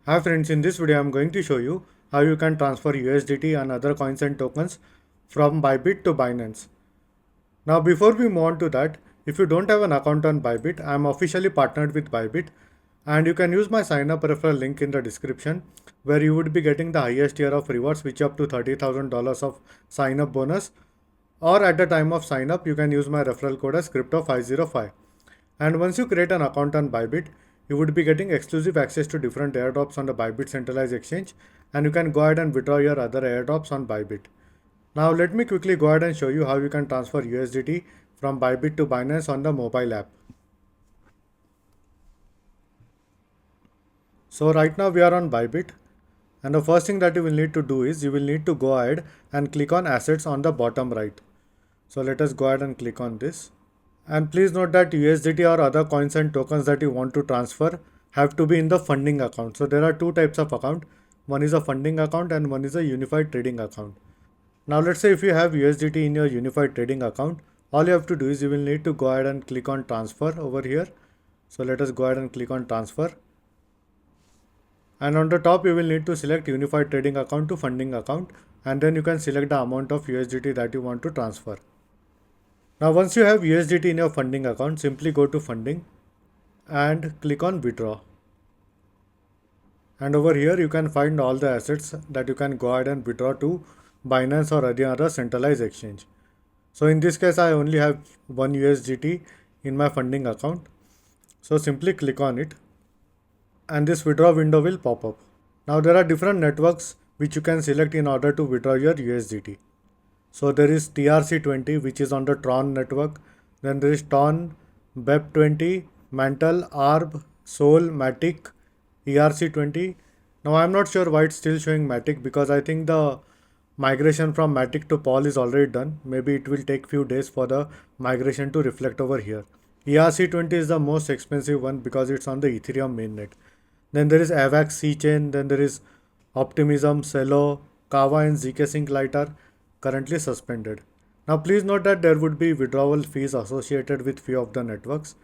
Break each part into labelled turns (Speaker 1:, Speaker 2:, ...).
Speaker 1: Hi friends, in this video I am going to show you how you can transfer USDT and other coins and tokens from Bybit to Binance. Now before we move on to that, if you don't have an account on Bybit, I am officially partnered with Bybit and you can use my sign up referral link in the description where you would be getting the highest tier of rewards which up to $30,000 of sign up bonus, or at the time of sign up you can use my referral code as crypto505. And once you create an account on Bybit, you would be getting exclusive access to different airdrops on the Bybit centralized exchange, and you can go ahead and withdraw your other airdrops on Bybit. Now let me quickly go ahead and show you how you can transfer USDT from Bybit to Binance on the mobile app. So right now we are on Bybit, and the first thing that you will need to do is you will need to go ahead and click on assets on the bottom right. So let us go ahead and click on this. And please note that USDT or other coins and tokens that you want to transfer have to be in the funding account. So there are two types of account. One is a funding account and one is a unified trading account. Now let's say if you have USDT in your unified trading account, all you have to do is you will need to go ahead and click on transfer over here. So let us go ahead and click on transfer. And on the top you will need to select unified trading account to funding account, and then you can select the amount of USDT that you want to transfer. Now once you have USDT in your funding account, simply go to funding and click on withdraw. And over here you can find all the assets that you can go ahead and withdraw to Binance or any other centralized exchange. So in this case I only have one USDT in my funding account. So simply click on it and this withdraw window will pop up. Now there are different networks which you can select in order to withdraw your USDT. So there is TRC20 which is on the Tron network. Then there is Ton, BEP20, Mantle, ARB, Sol, Matic, ERC20. Now I am not sure why it's still showing Matic because I think the migration from Matic to Pol is already done. Maybe it will take few days for the migration to reflect over here. ERC20 is the most expensive one because it's on the Ethereum mainnet. Then there is AVAX C chain, then there is Optimism, Celo, Kava and ZK Sync Lite are currently suspended. Now please note that there would be withdrawal fees associated with few of the networks.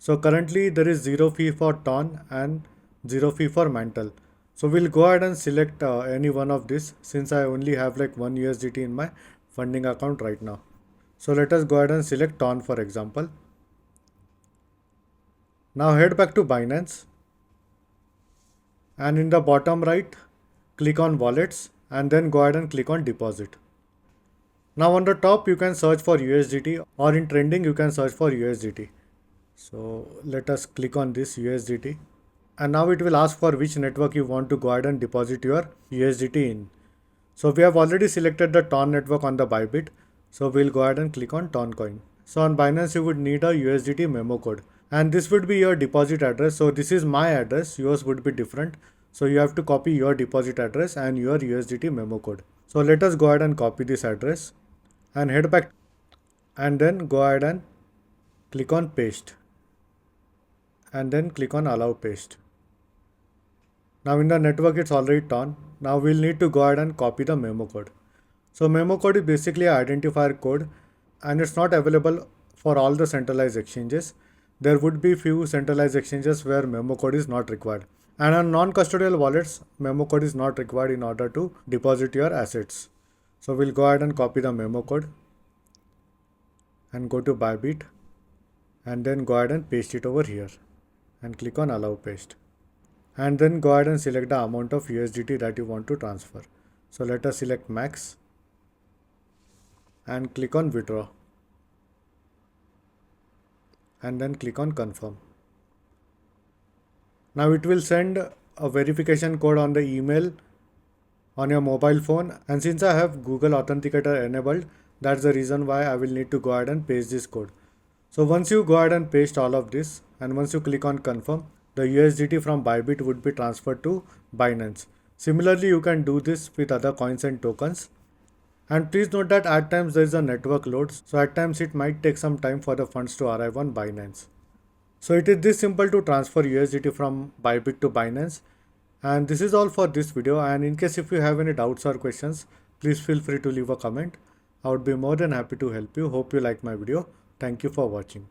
Speaker 1: So currently there is zero fee for Ton and zero fee for Mantle. So we'll go ahead and select any one of this since I only have like one USDT in my funding account right now. So let us go ahead and select Ton for example. Now head back to Binance and in the bottom right click on wallets and then go ahead and click on deposit. Now on the top you can search for USDT or in trending you can search for USDT. So let us click on this USDT and now it will ask for which network you want to go ahead and deposit your USDT in. So we have already selected the Ton network on the Bybit. So we'll go ahead and click on Ton coin. So on Binance you would need a USDT memo code and this would be your deposit address. So this is my address, yours would be different. So you have to copy your deposit address and your USDT memo code. So let us go ahead and copy this address and head back and then go ahead and click on paste and then click on allow paste. Now in the network it's already done. Now we'll need to go ahead and copy the memo code. So memo code is basically an identifier code and it's not available for all the centralized exchanges. There would be few centralized exchanges where memo code is not required. And on non-custodial wallets, memo code is not required in order to deposit your assets. So we'll go ahead and copy the memo code and go to Bybit and then go ahead and paste it over here and click on allow paste. And then go ahead and select the amount of USDT that you want to transfer. So let us select max and click on withdraw and then click on confirm. Now it will send a verification code on the email on your mobile phone, and since I have Google Authenticator enabled, that's the reason why I will need to go ahead and paste this code. So once you go ahead and paste all of this and once you click on confirm, the USDT from Bybit would be transferred to Binance. Similarly, you can do this with other coins and tokens. And please note that at times there is a network load, so at times it might take some time for the funds to arrive on Binance. So it is this simple to transfer USDT from Bybit to Binance. And this is all for this video, and in case if you have any doubts or questions, please feel free to leave a comment. I would be more than happy to help you. Hope you like my video. Thank you for watching.